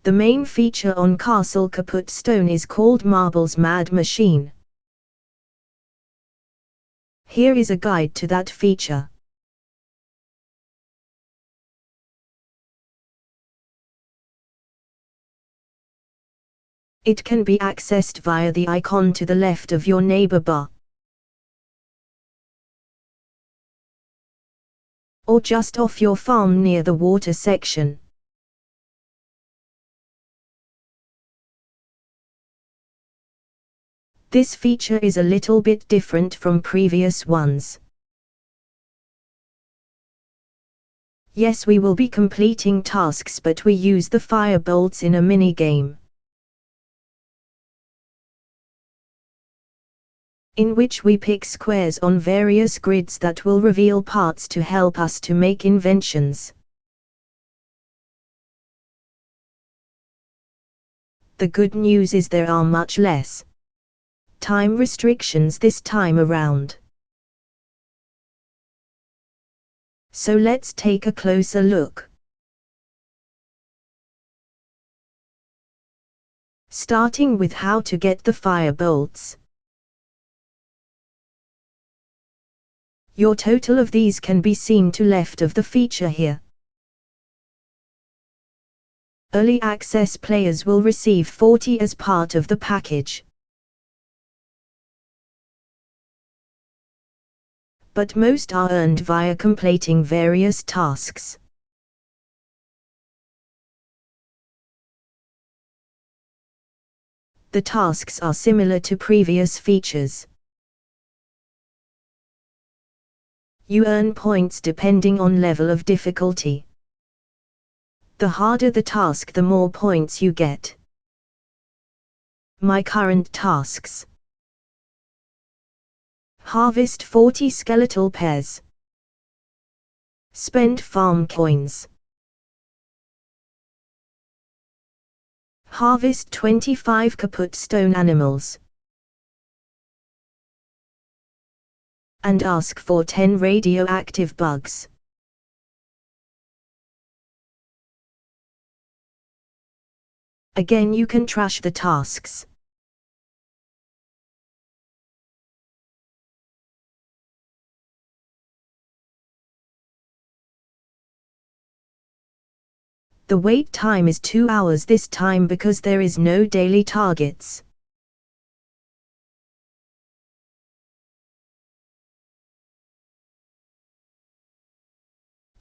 The main feature on Castle Kaput Stone is called Marble's Mad Machine. Here is a guide to that feature. It can be accessed via the icon to the left of your neighbor bar, or just off your farm near the water section. This feature is a little bit different from previous ones. Yes, we will be completing tasks, but we use the fire bolts in a mini-game, in which we pick squares on various grids that will reveal parts to help us to make inventions. The good news is there are much less time restrictions this time around. So let's take a closer look. Starting with how to get the fire bolts. Your total of these can be seen to left of the feature here. Early access players will receive 40 as part of the package. But most are earned via completing various tasks. The tasks are similar to previous features. You earn points depending on level of difficulty. The harder the task, the more points you get. My current tasks: harvest 40 skeletal pairs, spend farm coins, harvest 25 kaput stone animals, and ask for 10 radioactive bugs. Again, you can trash the tasks. The wait time is 2 hours this time because there is no daily targets.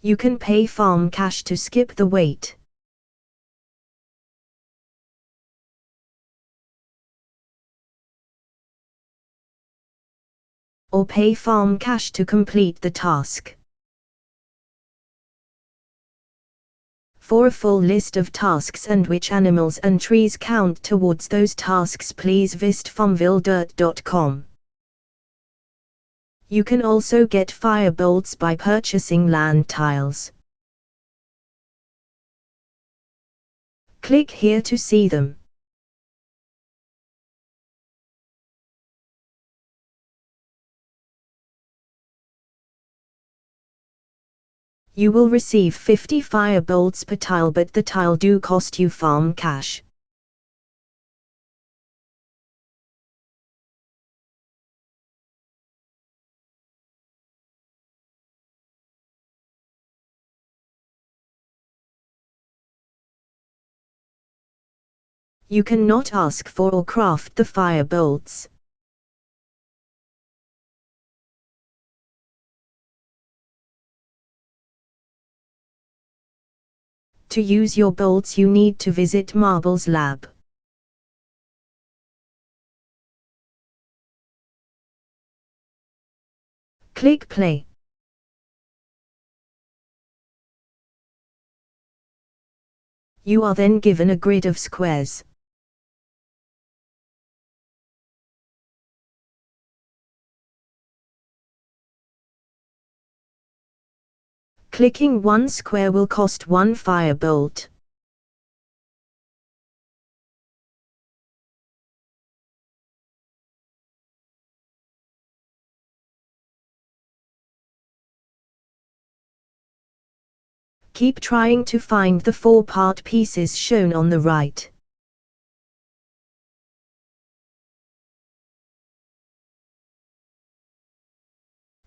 You can pay farm cash to skip the wait. Or pay farm cash to complete the task. For a full list of tasks and which animals and trees count towards those tasks, please visit farmville.com. You can also get fire bolts by purchasing land tiles. Click here to see them. You will receive 50 fire bolts per tile, but the tile do cost you farm cash. You cannot ask for or craft the fire bolts. To use your bolts, you need to visit Marble's lab. Click play. You are then given a grid of squares. Clicking one square will cost 1 fire bolt. Keep trying to find the 4-part pieces shown on the right.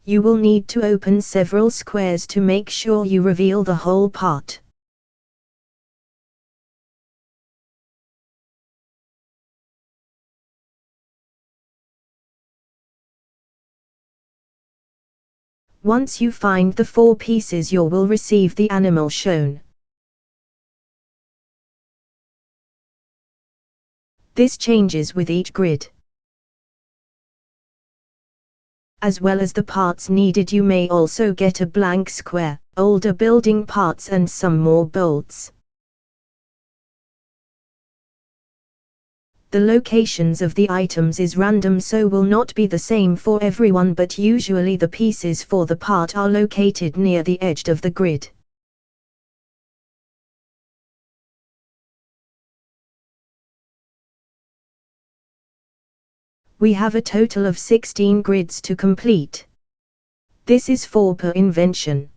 You will need to open several squares to make sure you reveal the whole part. Once you find the 4 pieces, you will receive the animal shown. This changes with each grid. As well as the parts needed, you may also get a blank square, older building parts and some more bolts. The locations of the items is random, so will not be the same for everyone, but usually the pieces for the part are located near the edge of the grid. We have a total of 16 grids to complete. This is 4 per invention.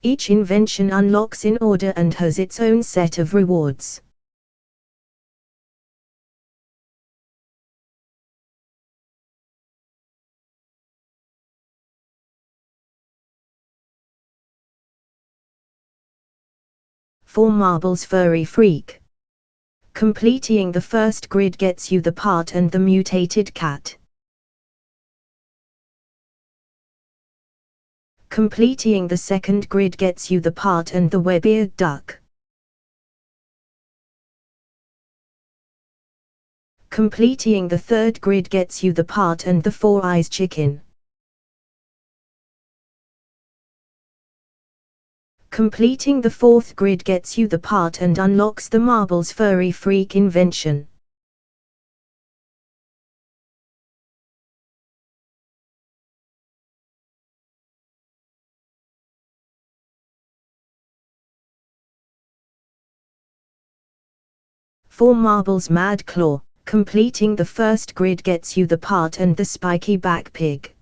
Each invention unlocks in order and has its own set of rewards. For Marbles Furry Freak. Completing the first grid gets you the part and the mutated cat. Completing the second grid gets you the part and the web-eared duck. Completing the third grid gets you the part and the 4-eyes chicken. Completing the fourth grid gets you the part and unlocks the Marbles Furry Freak invention. For Marbles Mad Claw, completing the first grid gets you the part and the spiky back pig.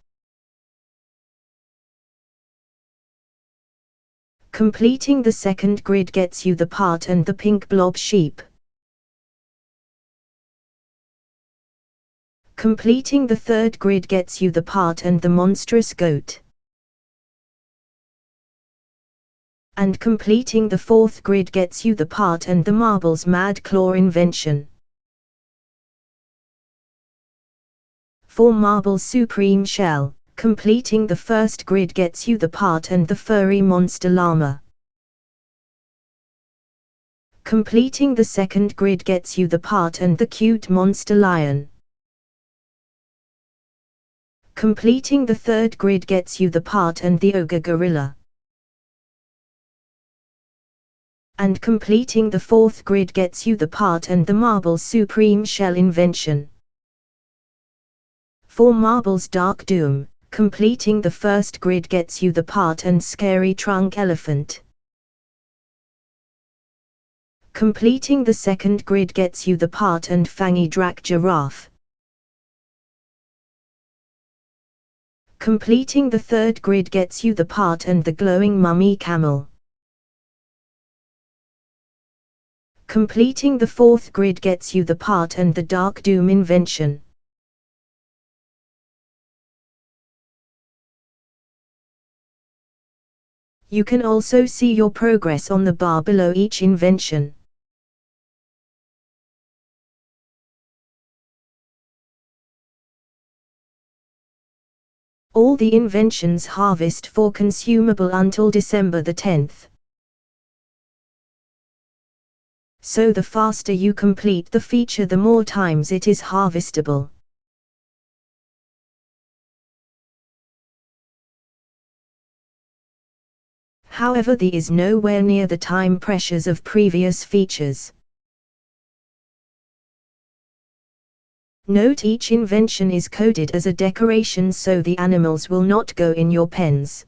Completing the second grid gets you the part and the pink blob sheep. Completing the third grid gets you the part and the monstrous goat. And completing the fourth grid gets you the part and the Marbles Mad Claw invention. For Marbles Supreme Shell, completing the first grid gets you the part and the furry monster llama. Completing the second grid gets you the part and the cute monster lion. Completing the third grid gets you the part and the ogre gorilla. And completing the fourth grid gets you the part and the Marbles Supreme Shell invention. For Marbles Dark Doom, completing the first grid gets you the part and scary trunk elephant. Completing the second grid gets you the part and fangy drac giraffe. Completing the third grid gets you the part and the glowing mummy camel. Completing the fourth grid gets you the part and the Dark Doom invention. You can also see your progress on the bar below each invention. All the inventions harvest for consumable until December the 10th. So the faster you complete the feature, the more times it is harvestable. However, there is nowhere near the time pressures of previous features. Note each invention is coded as a decoration so the animals will not go in your pens.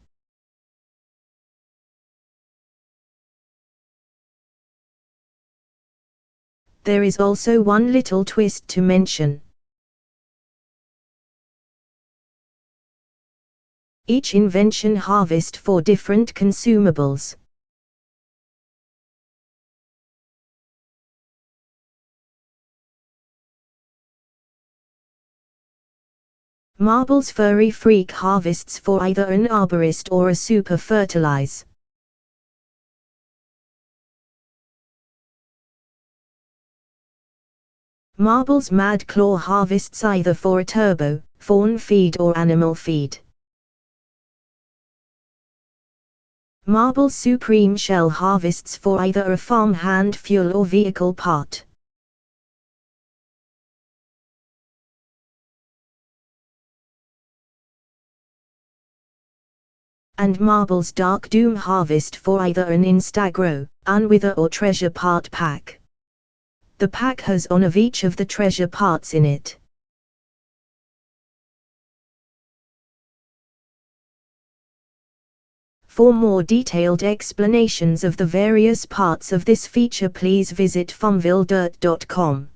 There is also one little twist to mention. Each invention harvest for different consumables. Marble's furry freak harvests for either an arborist or a super fertilize. Marble's Mad Claw harvests either for a turbo, fawn feed or animal feed. Marble's Supreme Shell harvests for either a farm hand fuel or vehicle part. And Marble's Dark Doom harvest for either an Instagro, Unwither or treasure part pack. The pack has one of each of the treasure parts in it. For more detailed explanations of the various parts of this feature, please visit farmvilledirt.com.